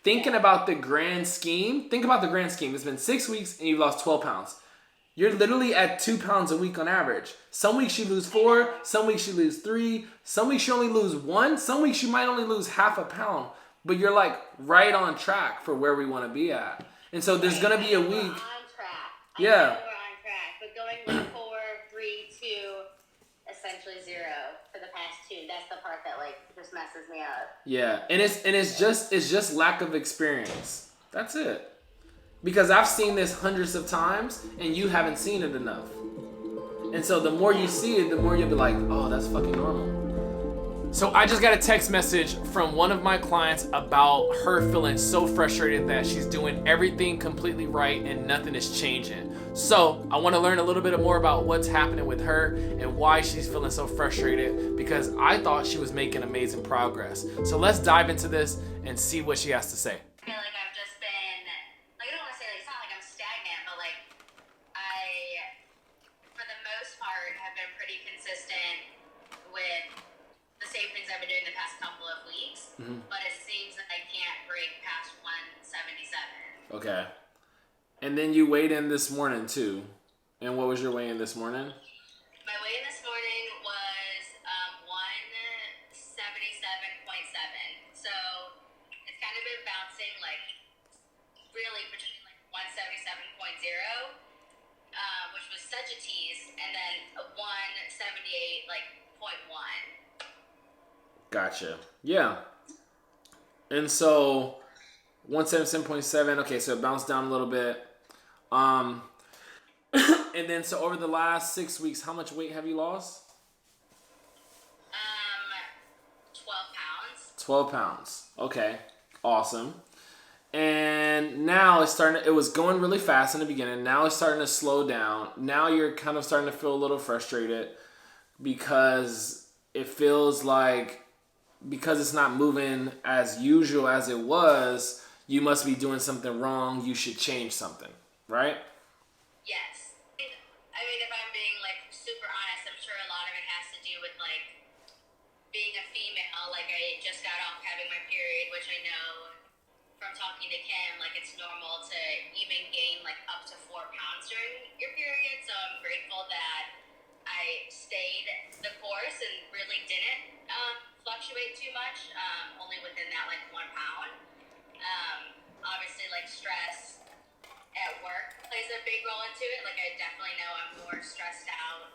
thinking about the grand scheme, It's been 6 weeks and you've lost 12 pounds. You're literally at 2 pounds a week on average. Some weeks you lose 4, some weeks you lose 3, some weeks you only lose 1, some weeks you might only lose half a pound. But you're like right on track for where we want to be at. And so there's going to be a week. We're on track. Yeah. I know we're on track. But going like 4, 3, 2, essentially 0 for the past 2, that's the part that like just messes me up. Yeah. And it's just lack of experience. That's it. Because I've seen this hundreds of times and you haven't seen it enough. And so the more you see it, the more you'll be like, oh, that's fucking normal. So I just got a text message from one of my clients about her feeling so frustrated that she's doing everything completely right and nothing is changing. So I want to learn a little bit more about what's happening with her and why she's feeling so frustrated, because I thought she was making amazing progress. So let's dive into this and see what she has to say. I feel like I've just been, like, I don't want to say, like, it's not like I'm stagnant, but like I, for the most part, have been pretty consistent with the same things I've been doing the past couple of weeks, but it seems that I can't break past 177. Okay. And then you weighed in this morning too. And what was your weigh-in this morning? My weigh-in this morning was 177.7. So it's kind of been bouncing like really between like 177.0, which was such a tease, and then a 178 like 0.1. Gotcha. Yeah. And so 177.7. Okay, so it bounced down a little bit. And then so over the last 6 weeks, how much weight have you lost? 12 pounds. 12 pounds. Okay. Awesome. And now it was going really fast in the beginning. Now it's starting to slow down. Now you're kind of starting to feel a little frustrated because it feels like, because it's not moving as usual as it was, you must be doing something wrong. You should change something, right? Yes. I mean, if I'm being like super honest, I'm sure a lot of it has to do with like being a female. Like I just got off having my period, which I know from talking to Kim, like it's normal to even gain like up to 4 pounds during your period. So I'm grateful that I stayed the course and really didn't fluctuate too much, only within that like 1 pound. Obviously like stress at work plays a big role into it. Like I definitely know I'm more stressed out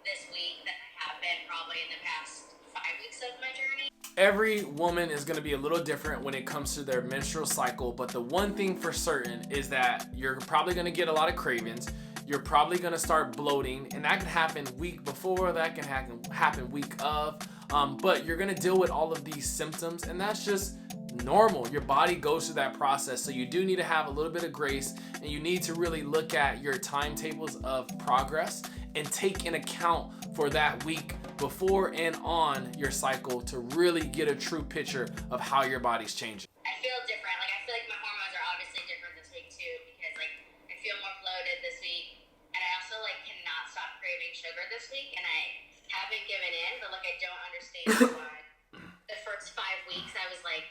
this week than I have been probably in the past 5 weeks of my journey. Every woman is going to be a little different when it comes to their menstrual cycle, but the one thing for certain is that you're probably going to get a lot of cravings. You're probably going to start bloating, and that can happen week before, that can happen week of, but you're going to deal with all of these symptoms, and that's just normal. Your body goes through that process, so you do need to have a little bit of grace, and you need to really look at your timetables of progress and take in account for that week before and on your cycle to really get a true picture of how your body's changing. I feel different. Like I feel like my hormones are obviously different this week too, because like I feel more bloated this week, and I also like cannot stop craving sugar this week, and I haven't given in, but like I don't understand why. The first 5 weeks I was like,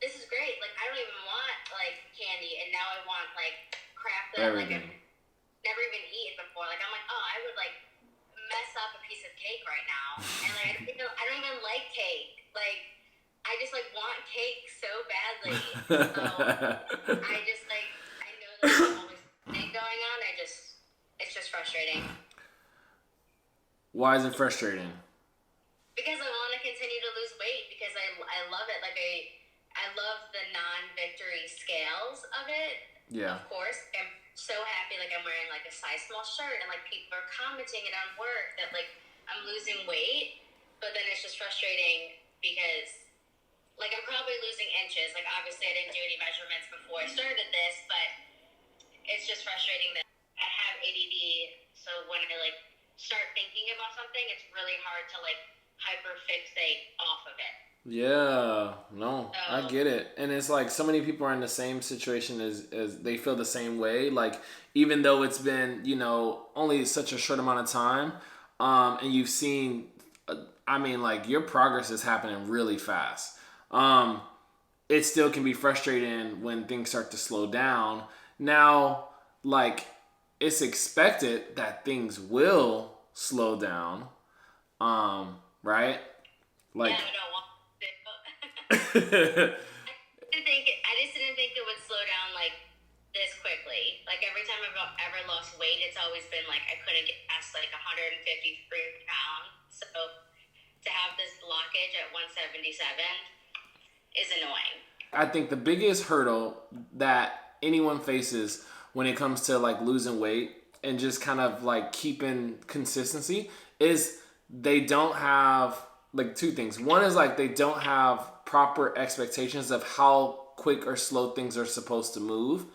this is great. Like I don't even want like candy, and now I want like crap that like I've never even eaten before. Like I'm like, oh, I would like mess up a piece of cake right now, and like I don't even like cake. Like I just like want cake so badly. So I just like I know that there's always something going on. It's just frustrating. Why is it frustrating? Because I want to continue to lose weight because I love it. Like I love the non-victory scales of it. Yeah. Of course, I'm so happy. Like I'm wearing like a size small shirt, and like people are commenting it on work that like I'm losing weight. But then it's just frustrating because like I'm probably losing inches. Like obviously I didn't do any measurements before I started this, but it's just frustrating that I have ADD. So when I like start thinking about something, it's really hard to like hyper fixate off of it. Yeah, no, I get it. And it's like so many people are in the same situation as they feel the same way. Like even though it's been, only such a short amount of time, and you've seen, I mean, like your progress is happening really fast. it still can be frustrating when things start to slow down. Now, like, it's expected that things will slow down, right? Like, yeah, I don't want to. I just didn't think it would slow down like this quickly. Like every time I've ever lost weight, it's always been like I couldn't get past like 153 pounds. So to have this blockage at 177 is annoying. I think the biggest hurdle that anyone faces when it comes to like losing weight and just kind of like keeping consistency is they don't have like two things. One is like they don't have proper expectations of how quick or slow things are supposed to move.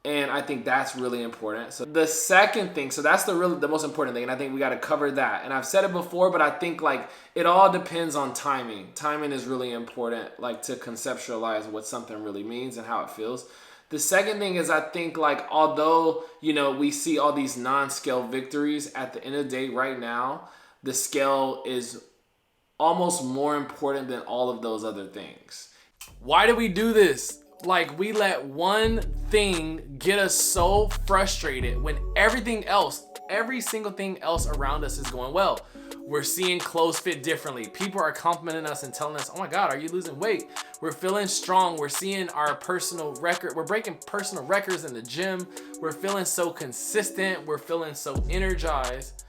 And I think that's really important. So the second thing, so that's the most important thing, and I think we got to cover that. And I've said it before, but I think like it all depends on timing. Timing is really important, like to conceptualize what something really means and how it feels. The second thing is I think like although, you know, we see all these non-scale victories, at the end of the day right now, the scale is almost more important than all of those other things. Why do we do this? Like, we let one thing get us so frustrated when everything else, every single thing else around us is going well. We're seeing clothes fit differently. People are complimenting us and telling us, oh my God, are you losing weight? We're feeling strong. We're seeing our personal record. We're breaking personal records in the gym. We're feeling so consistent. We're feeling so energized.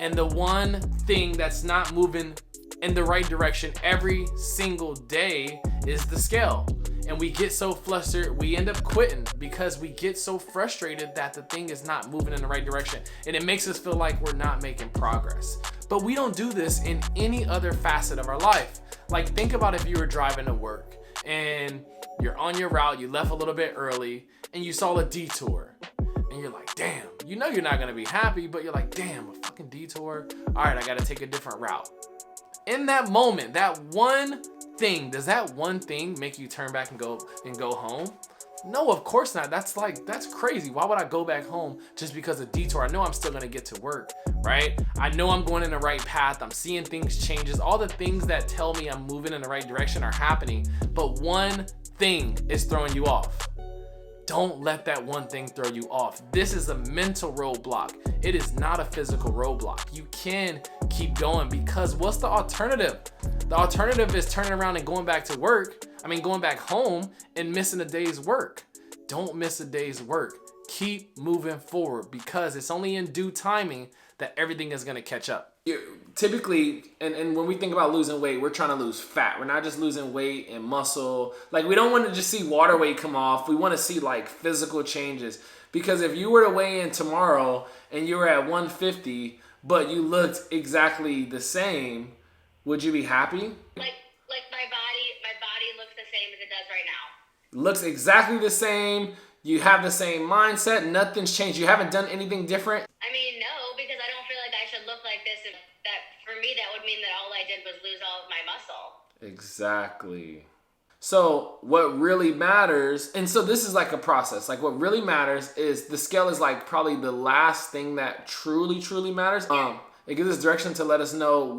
And the one thing that's not moving in the right direction every single day is the scale. And we get so flustered, we end up quitting because we get so frustrated that the thing is not moving in the right direction. And it makes us feel like we're not making progress. But we don't do this in any other facet of our life. Like, think about if you were driving to work and you're on your route, you left a little bit early and you saw a detour. And you're like, damn, you know you're not gonna be happy, but you're like, damn, a fucking detour. All right, I gotta take a different route. In that moment, that one thing, does that one thing make you turn back and go home? No, of course not. That's crazy. Why would I go back home just because of detour? I know I'm still gonna get to work, right? I know I'm going in the right path. I'm seeing things changes. All the things that tell me I'm moving in the right direction are happening, but one thing is throwing you off. Don't let that one thing throw you off. This is a mental roadblock. It is not a physical roadblock. You can keep going because what's the alternative? The alternative is turning around and going back home and missing a day's work. Don't miss a day's work. Keep moving forward because it's only in due timing that everything is going to catch up. Typically, and when we think about losing weight, we're trying to lose fat. We're not just losing weight and muscle. Like, we don't want to just see water weight come off. We want to see like physical changes. Because if you were to weigh in tomorrow and you were at 150, but you looked exactly the same, would you be happy? Like my body looks the same as it does right now. Looks exactly the same. You have the same mindset. Nothing's changed. You haven't done anything different. I mean, no, because I don't feel like I should look like this. That for me, that would mean that all I did was lose all of my muscle. Exactly. So what really matters, and so this is like a process. Like, what really matters is the scale is like probably the last thing that truly matters. It gives us direction to let us know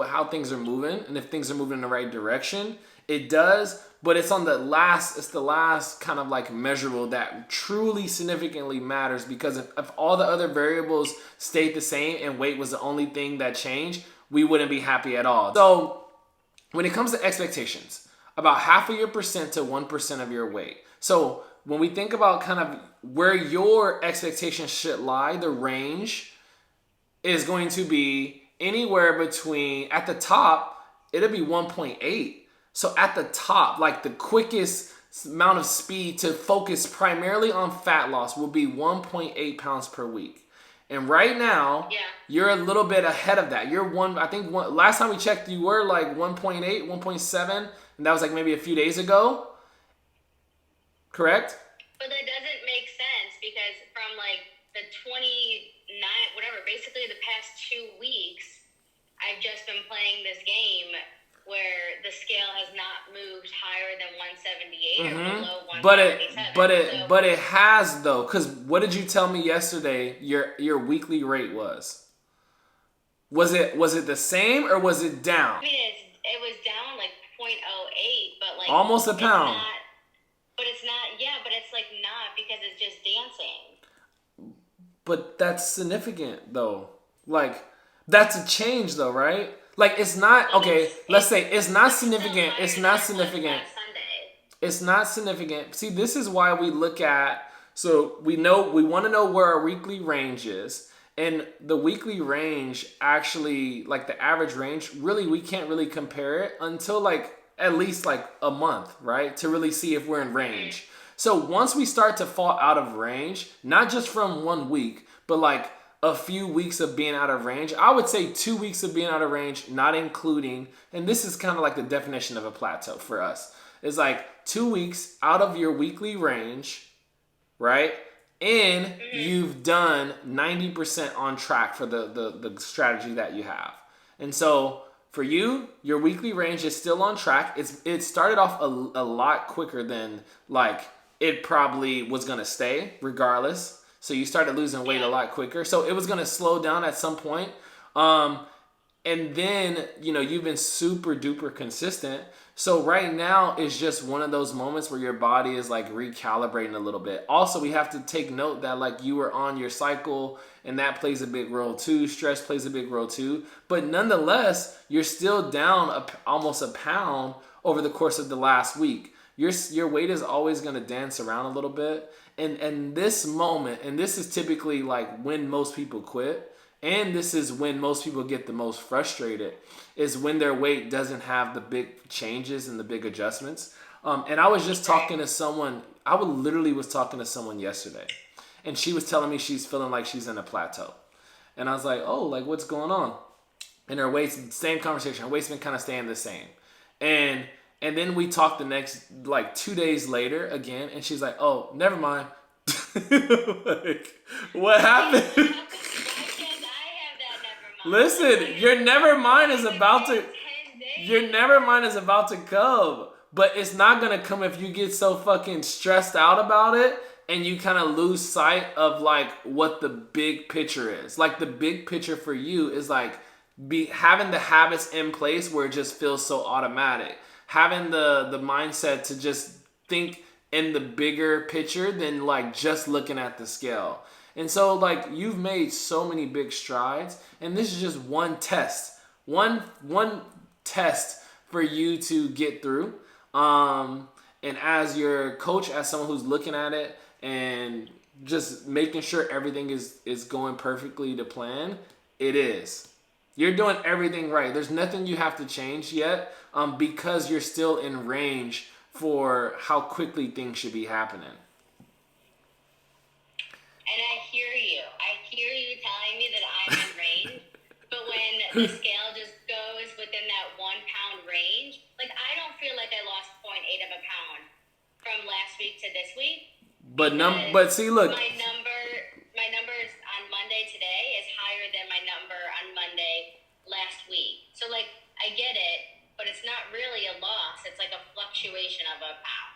how things are moving, and if things are moving in the right direction. It does, but it's the last kind of like measurable that truly significantly matters, because if all the other variables stayed the same and weight was the only thing that changed, we wouldn't be happy at all. So when it comes to expectations, about 0.5% to 1% of your weight. So when we think about kind of where your expectations should lie, the range is going to be anywhere between, at the top, it'll be 1.8. So at the top, like the quickest amount of speed to focus primarily on fat loss will be 1.8 pounds per week. And right now, You're a little bit ahead of that. Last time we checked, you were like 1.8, 1.7, and that was like maybe a few days ago. Correct? But that doesn't make sense because from like the 29, whatever, basically the past 2 weeks, I've just been playing this game where the scale has not moved higher than 178 or below 177. But it has though, because what did you tell me yesterday your weekly rate was? Was it the same or was it down? I mean, it was down like 0.08, but like Like almost a pound. But it's not. Yeah, but it's like not because it's just dancing. But that's significant though. Like that's a change though, right? Like it's not okay. Let's say it's not significant. It's not significant. It's not significant. See, this is why we look at. So we want to know where our weekly range is, and the weekly range actually, like the average range, really we can't really compare it until like at least like a month, right? To really see if we're in range. So once we start to fall out of range, not just from 1 week, but like a few weeks of being out of range, I would say 2 weeks of being out of range, not including, and this is kind of like the definition of a plateau for us. It's like 2 weeks out of your weekly range, right? And you've done 90% on track for the strategy that you have. And so for you, your weekly range is still on track. It started off a lot quicker than like it probably was going to stay regardless. So you started losing weight a lot quicker. So it was going to slow down at some point. And then, you've been super duper consistent. So right now is just one of those moments where your body is like recalibrating a little bit. Also, we have to take note that like you were on your cycle and that plays a big role too. Stress plays a big role too. But nonetheless, you're still down almost a pound over the course of the last week. Your weight is always going to dance around a little bit. And this moment, and this is typically like when most people quit, and this is when most people get the most frustrated, is when their weight doesn't have the big changes and the big adjustments. And I was just talking to someone, literally was talking to someone yesterday, and she was telling me she's feeling like she's in a plateau. And I was like, oh, like what's going on? And her weight's, same conversation, her weight's been kind of staying the same. And then we talked the next, like 2 days later again, and she's like, oh, never mind. Like, what happened? Listen, your never mind is about to come, but it's not gonna come if you get so fucking stressed out about it and you kind of lose sight of like what the big picture is. Like the big picture for you is like having the habits in place where it just feels so automatic, having the mindset to just think in the bigger picture than like just looking at the scale. And so, like, you've made so many big strides, and this is just one test, one test for you to get through. And as your coach, as someone who's looking at it and just making sure everything is going perfectly to plan, it is. You're doing everything right. There's nothing you have to change yet, because you're still in range for how quickly things should be happening. And I hear you. I hear you telling me that I'm in range. But when the scale just goes within that 1 pound range, like I don't feel like I lost 0.8 of a pound from last week to this week. But see, look. My numbers on Monday today is higher than my number on Monday last week. So like I get it, but it's not really a loss. It's like a fluctuation of a pound.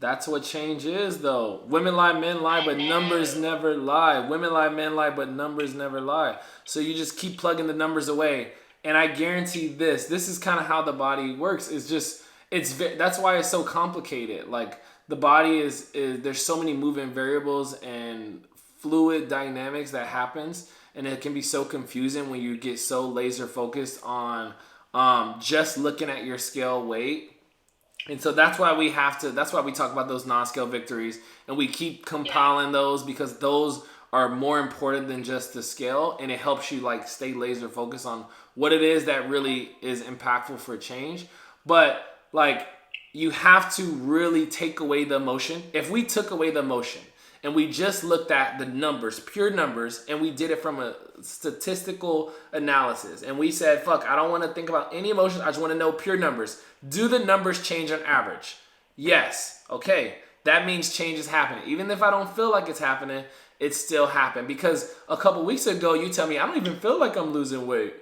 That's what change is, though. Women lie, men lie, but numbers never lie. Women lie, men lie, but numbers never lie. So you just keep plugging the numbers away. And I guarantee this is kind of how the body works. That's why it's so complicated. Like the body is there's so many moving variables and fluid dynamics that happens. And it can be so confusing when you get so laser focused on just looking at your scale weight. And so that's why we talk about those non-scale victories, and we keep compiling those because those are more important than just the scale, and it helps you like stay laser focused on what it is that really is impactful for change. But like you have to really take away the emotion. If we took away the emotion and we just looked at the numbers, pure numbers, and we did it from a statistical analysis, and we said, fuck, I don't want to think about any emotions, I just want to know pure numbers. Do the numbers change on average? Yes. Okay. That means change is happening. Even if I don't feel like it's happening, it still happened. Because a couple weeks ago, you tell me, I don't even feel like I'm losing weight.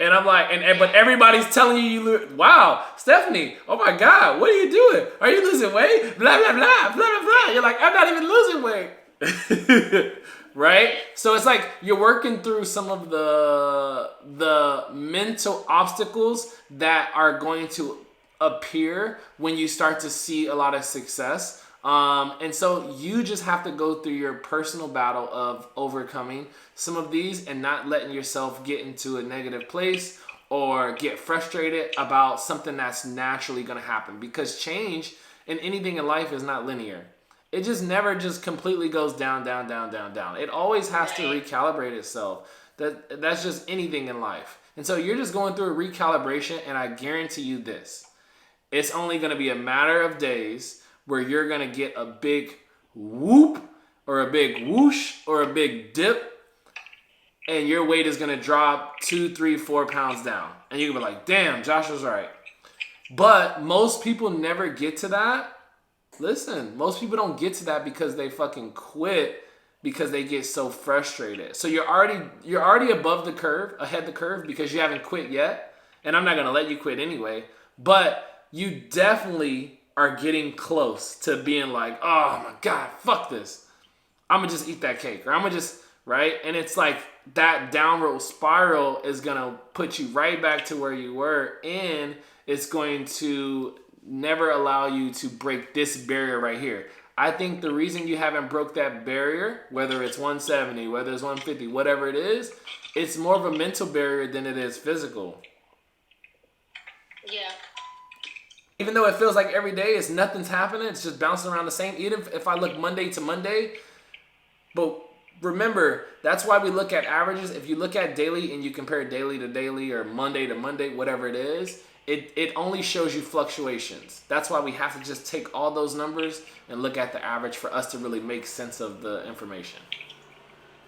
And I'm like, but everybody's telling you, wow, Stephanie, oh my God, what are you doing? Are you losing weight? Blah, blah, blah, blah, blah, blah. You're like, I'm not even losing weight. Right? So it's like you're working through some of the mental obstacles that are going to appear when you start to see a lot of success. And so you just have to go through your personal battle of overcoming some of these and not letting yourself get into a negative place or get frustrated about something that's naturally going to happen, because change in anything in life is not linear. It just never just completely goes down, down, down, down, down. It always has to recalibrate itself. That's just anything in life. And so you're just going through a recalibration, and I guarantee you this. It's only going to be a matter of days where you're going to get a big whoop or a big whoosh or a big dip, and your weight is going to drop 2, 3, 4 pounds down. And you're going to be like, damn, Josh was right. But most people never get to that. Listen, most people don't get to that because they fucking quit because they get so frustrated. So you're already above the curve, ahead the curve, because you haven't quit yet. And I'm not going to let you quit anyway. But you definitely are getting close to being like, oh my God, fuck this. I'm going to just eat that cake. Or I'm going to just, right? And it's like that downward spiral is going to put you right back to where you were. And it's going to never allow you to break this barrier right here. I think the reason you haven't broke that barrier, whether it's 170, whether it's 150, whatever it is, it's more of a mental barrier than it is physical. Yeah. Even though it feels like every day nothing's happening, it's just bouncing around the same. Even if I look Monday to Monday, but remember, that's why we look at averages. If you look at daily and you compare daily to daily or Monday to Monday, whatever it is, it only shows you fluctuations. That's why we have to just take all those numbers and look at the average for us to really make sense of the information.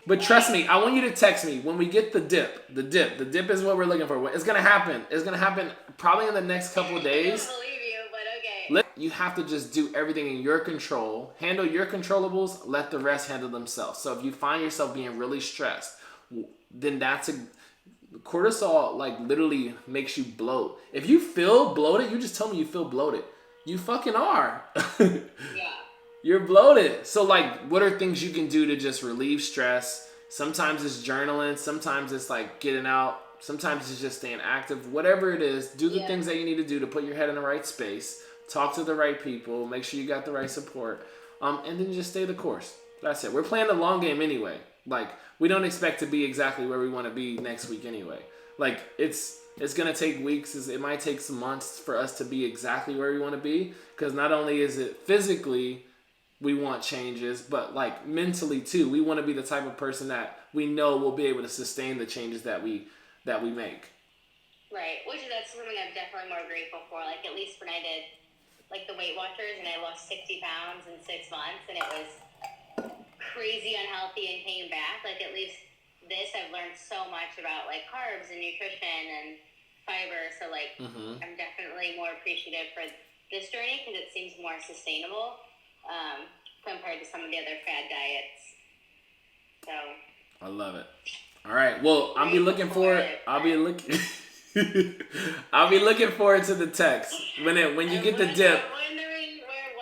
But trust me, I want you to text me when we get the dip. The dip is what we're looking for. It's going to happen. It's going to happen probably in the next couple of days. I don't believe you, but okay. You have to just do everything in your control. Handle your controllables. Let the rest handle themselves. So if you find yourself being really stressed, then that's cortisol like literally makes you bloat. If you feel bloated, you just tell me you feel bloated. You fucking are. Yeah. You're bloated. So like, what are things you can do to just relieve stress? Sometimes it's journaling. Sometimes it's like getting out. Sometimes it's just staying active. Whatever it is, do the things that you need to do to put your head in the right space. Talk to the right people. Make sure you got the right support. And then just stay the course. That's it. We're playing the long game anyway. Like, we don't expect to be exactly where we want to be next week anyway. Like, it's going to take weeks. It might take some months for us to be exactly where we want to be. Because not only is it physically we want changes, but like mentally too. We want to be the type of person that we know will be able to sustain the changes that we make. Right. That's something I'm definitely more grateful for. Like, at least when I did like the Weight Watchers and I lost 60 pounds in 6 months and it was crazy unhealthy and came back, like at least this I've learned so much about like carbs and nutrition and fiber, so like I'm definitely more appreciative for this journey because it seems more sustainable compared to some of the other fad diets. So I love it. All right, well, I'll be looking forward I'll be looking forward to the text when you get the dip. I'm wondering where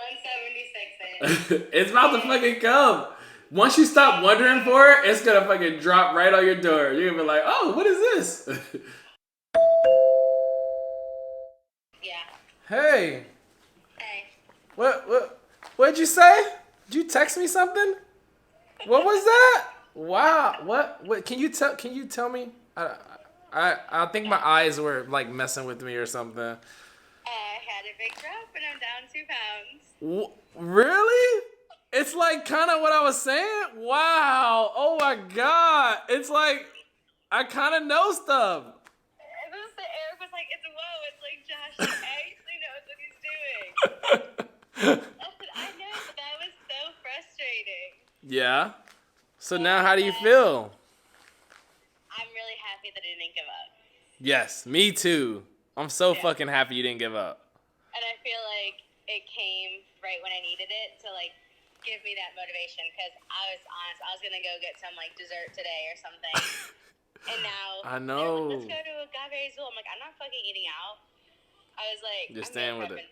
176 is. It's about to fucking come. Once you stop wondering for it, it's gonna fucking drop right on your door. You're gonna be like, oh, what is this? Yeah. Hey. Hey. What'd you say? Did you text me something? What was that? Wow. What can you tell me? I think my eyes were like messing with me or something. I had a big drop and I'm down 2 pounds. Really? It's like kind of what I was saying. Wow. Oh my God. It's like I kind of know stuff. Eric was like, it's like Josh actually knows what he's doing. I know, but that was so frustrating. Yeah. So now how do you feel? I'm really happy that I didn't give up. Yes, me too. I'm so fucking happy you didn't give up. And I feel like it came right when I needed it to like give me that motivation, because I was honest, I was gonna go get some like dessert today or something. And now I know. Let's go to a Agave Azul. I'm like, I'm not fucking eating out. I was like, just I'm staying with it.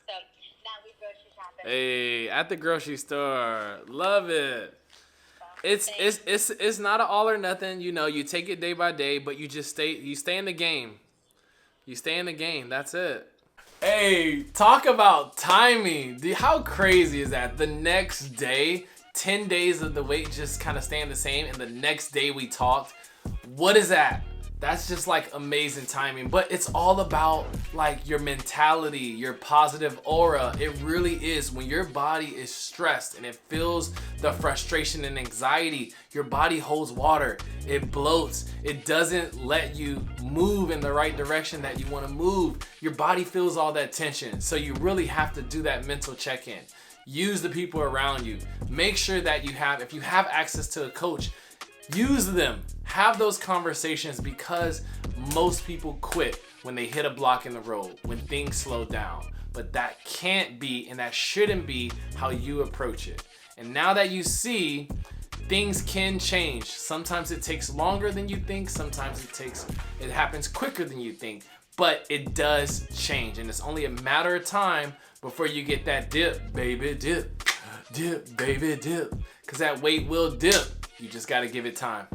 So now we grocery shopping. Hey, at the grocery store. Love it. It's not an all or nothing, you know, you take it day by day, but you stay in the game. You stay in the game. That's it. Hey, talk about timing. How crazy is that? The next day, 10 days of the weight just kind of staying the same, and the next day we talked. What is that? That's just like amazing timing. But it's all about like your mentality, your positive aura. It really is. When your body is stressed and it feels the frustration and anxiety, your body holds water. It bloats. It doesn't let you move in the right direction that you want to move. Your body feels all that tension. So you really have to do that mental check-in. Use the people around you. Make sure that if you have access to a coach, use them. Have those conversations, because most people quit when they hit a block in the road, when things slow down. But that can't be, and that shouldn't be, how you approach it. And now that you see, things can change. Sometimes it takes longer than you think. Sometimes it happens quicker than you think. But it does change, and it's only a matter of time before you get that dip, baby, dip, baby, dip. Because that weight will dip. You just got to give it time.